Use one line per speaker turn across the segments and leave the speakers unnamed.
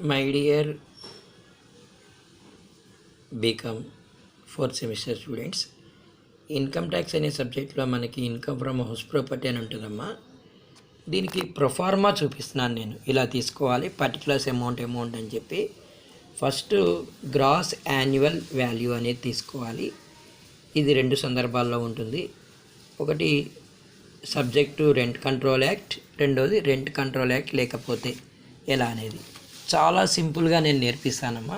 My dear BCom fourth semester students, income tax అనే సబ్జెక్ట్లో మనకి ఇన్కమ్ ఫ్రమ్ హౌస్ ప్రాపర్టీ అని ఉంటుందమ్మా. దీనికి ప్రొఫార్మా చూపిస్తున్నాను నేను. ఇలా తీసుకోవాలి పర్టికులర్స్ అమౌంట్ అని చెప్పి. ఫస్ట్ గ్రాస్ యాన్యువల్ వాల్యూ అనేది తీసుకోవాలి. ఇది రెండు సందర్భాల్లో ఉంటుంది. ఒకటి సబ్జెక్టు రెంట్ కంట్రోల్ యాక్ట్, రెండోది రెంట్ కంట్రోల్ యాక్ట్ లేకపోతే ఎలా అనేది చాలా సింపుల్గా నేను నేర్పిస్తానమ్మా.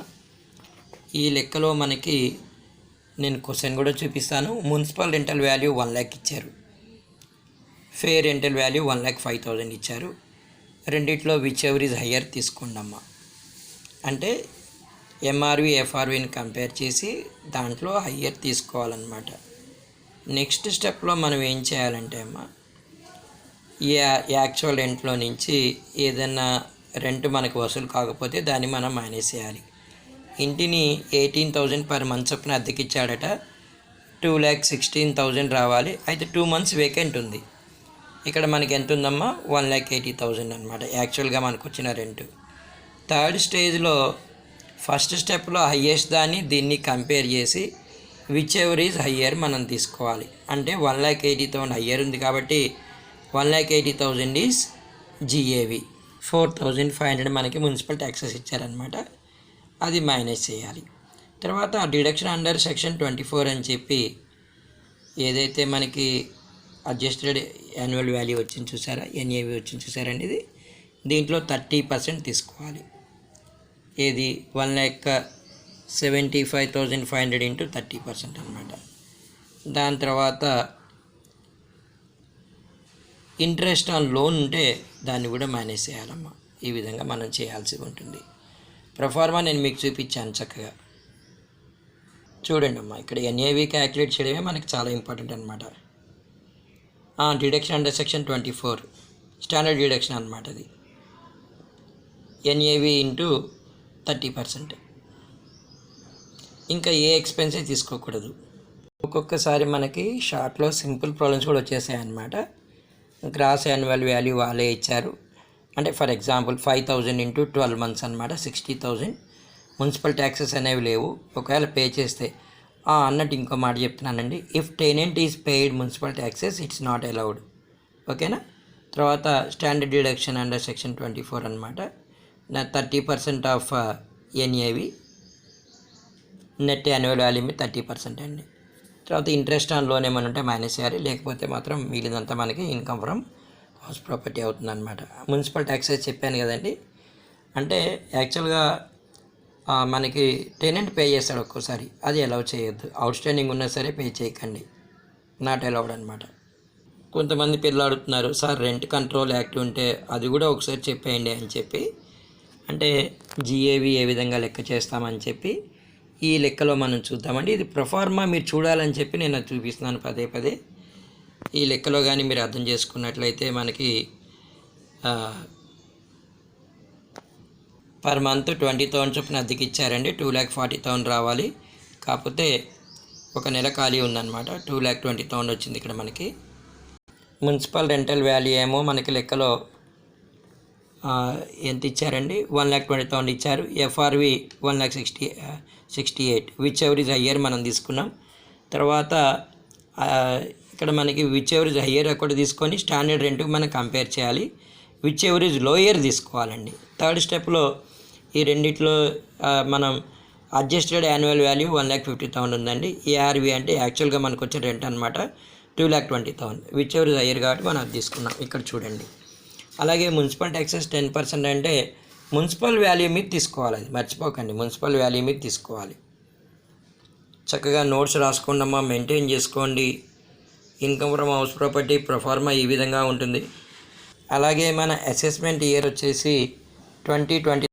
ఈ లెక్కలో మనకి నేను క్వశ్చన్ కూడా చూపిస్తాను. మున్సిపల్ రెంటల్ వాల్యూ 1 lakh ఇచ్చారు, ఫేర్ రెంటల్ వాల్యూ 1,05,000 ఇచ్చారు. రెండిట్లో విచ్ ఎవర్ ఈజ్ హయ్యర్ తీసుకోండమ్మా. అంటే ఎంఆర్వి ఎఫ్ఆర్విని కంపేర్ చేసి దాంట్లో హయ్యర్ తీసుకోవాలన్నమాట. నెక్స్ట్ స్టెప్లో మనం ఏం చేయాలంటే అమ్మా, ఈ యాక్చువల్ రెంట్లో నుంచి ఏదైనా రెంట్ మనకు వసూలు కాకపోతే దాన్ని మనం మైనస్ చేయాలి. ఇంటిని 18,000 పర్ మంత్ చొప్పున అద్దెకిచ్చాడట, 2,16,000 రావాలి. అయితే 2 months వేకెంట్ ఉంది. ఇక్కడ మనకి ఎంత ఉందమ్మా, 1,80,000 అనమాట యాక్చువల్గా మనకు వచ్చిన రెంట్. థర్డ్ స్టేజ్లో ఫస్ట్ స్టెప్లో హయ్యెస్ట్ దాన్ని దీన్ని కంపేర్ చేసి విచ్ ఎవర్ ఈజ్ హయ్యర్ మనం తీసుకోవాలి. అంటే 1,80,000 హయ్యర్ ఉంది కాబట్టి 1,80,000 ఈజ్ జిఏవి. 4,500 మనకి మున్సిపల్ ట్యాక్సెస్ ఇచ్చారనమాట, అది మైనస్ చేయాలి. తర్వాత డిడక్షన్ అండర్ సెక్షన్ 24 అని చెప్పి ఏదైతే మనకి అడ్జస్టెడ్ యాన్యువల్ వాల్యూ వచ్చింది చూసారా, ఎన్ఏవి వచ్చింది చూసారండి, ఇది దీంట్లో 30% తీసుకోవాలి. ఏది 1,75,500 ఇంటూ 30% అనమాట. దాని తర్వాత ఇంట్రెస్ట్ ఆన్ లోన్ ఉంటే దాన్ని కూడా మైనస్ చేయాలమ్మా. ఈ విధంగా మనం చేయాల్సి ఉంటుంది. ప్రొఫార్మా నేను మీకు చూపించాను చక్కగా చూడండి అమ్మా. ఇక్కడ ఎన్ఏవి క్యాలిక్యులేట్ చేయడమే మనకి చాలా ఇంపార్టెంట్ అనమాట. Deduction under section 24 standard deduction అనమాట. అది ఎన్ఏవి ఇంటూ 30%. ఇంకా ఏ ఎక్స్పెన్సెస్ తీసుకోకూడదు. ఒక్కొక్కసారి మనకి షార్ట్లో సింపుల్ ప్రాబ్లమ్స్ కూడా వచ్చేసాయి అన్నమాట. గ్రాస్ యాన్యువల్ వాల్యూ వాళ్ళే ఇచ్చారు. అంటే ఫర్ ఎగ్జాంపుల్ 5,000 ఇంటూ 12 months అనమాట, 60,000. మున్సిపల్ ట్యాక్సెస్ అనేవి లేవు. ఒకవేళ పే చేస్తే అన్నట్టు ఇంకో మాట చెప్తున్నానండి, if tenant is paid municipal taxes it's not allowed. ఓకేనా. తర్వాత స్టాండర్డ్ డిడక్షన్ అండర్ సెక్షన్ 24 అనమాట. 30% of NAV, net annual value మీద 30% అండి. తర్వాత ఇంట్రెస్ట్ ఆన్ లోన్ ఏమైనా ఉంటే మైనస్ చేయాలి, లేకపోతే మాత్రం మిగిలినంతా మనకి ఇన్కమ్ ఫ్రమ్ హౌస్ ప్రాపర్టీ అవుతుందన్నమాట. మున్సిపల్ ట్యాక్సెస్ చెప్పాను కదండి. అంటే యాక్చువల్గా మనకి టెనెంట్ పే చేస్తాడు ఒక్కోసారి, అది అలౌ చేయొద్దు. అవుట్ స్టాండింగ్ ఉన్నా సరే పే చేయకండి, నాట్ అలౌడ్ అనమాట. కొంతమంది పిల్లలు అడుగుతున్నారు, సార్ రెంట్ కంట్రోల్ యాక్ట్ ఉంటే అది కూడా ఒకసారి చెప్పేయండి అని చెప్పి. అంటే జిఏవి ఏ విధంగా లెక్క చేస్తామని చెప్పి ఈ లెక్కలో మనం చూద్దామండి. ఇది ప్రొఫార్మా మీరు చూడాలని చెప్పి నేను అది చూపిస్తున్నాను పదే పదే. ఈ లెక్కలో కానీ మీరు అర్థం చేసుకున్నట్లయితే మనకి పర్ మంత్ 20,000 చొప్పున అద్దెకి ఇచ్చారండి, 2,40,000 రావాలి. కాకపోతే ఒక నెల ఖాళీ ఉందన్నమాట, 2,20,000 వచ్చింది ఇక్కడ మనకి. మున్సిపల్ రెంటల్ వాల్యూ ఏమో మనకి లెక్కలో ఎంత ఇచ్చారండి, 1,20,000 ఇచ్చారు. ఎఫ్ఆర్వి 1,68,000 విచ్ ఎవర్ ఈజ్ హయ్యర్ మనం తీసుకున్నాం. తర్వాత ఇక్కడ మనకి విచ్ ఎవర్ ఈజ్ హయ్యర్ ఒకటి తీసుకొని స్టాండర్డ్ రెంట్కి మనం కంపేర్ చేయాలి. విచ్ ఎవర్ ఈజ్ లోయర్ తీసుకోవాలండి. థర్డ్ స్టెప్లో ఈ రెండిట్లో మనం అడ్జస్టెడ్ యాన్యువల్ వాల్యూ 1,50,000 ఉందండి. ఏఆర్వి అంటే యాక్చువల్గా మనకు వచ్చే రెంట్ అనమాట, 2,20,000. విచ్ ఎవర్ ఈజ్ హయ్యర్ కాబట్టి మనం అది తీసుకున్నాం. ఇక్కడ చూడండి. అలాగే మున్సిపల్ ట్యాక్సెస్ 10% అంటే మున్సిపల్ వాల్యూ మీద తీసుకోవాలి, అది మర్చిపోకండి, మున్సిపల్ వాల్యూ మీద తీసుకోవాలి. చక్కగా నోట్స్ రాసుకోండమ్మా, మెయింటైన్ చేసుకోండి. Income from house property proforma ఈ విధంగా ఉంటుంది. అలాగే మన అసెస్మెంట్ ఇయర్ వచ్చేసి 2020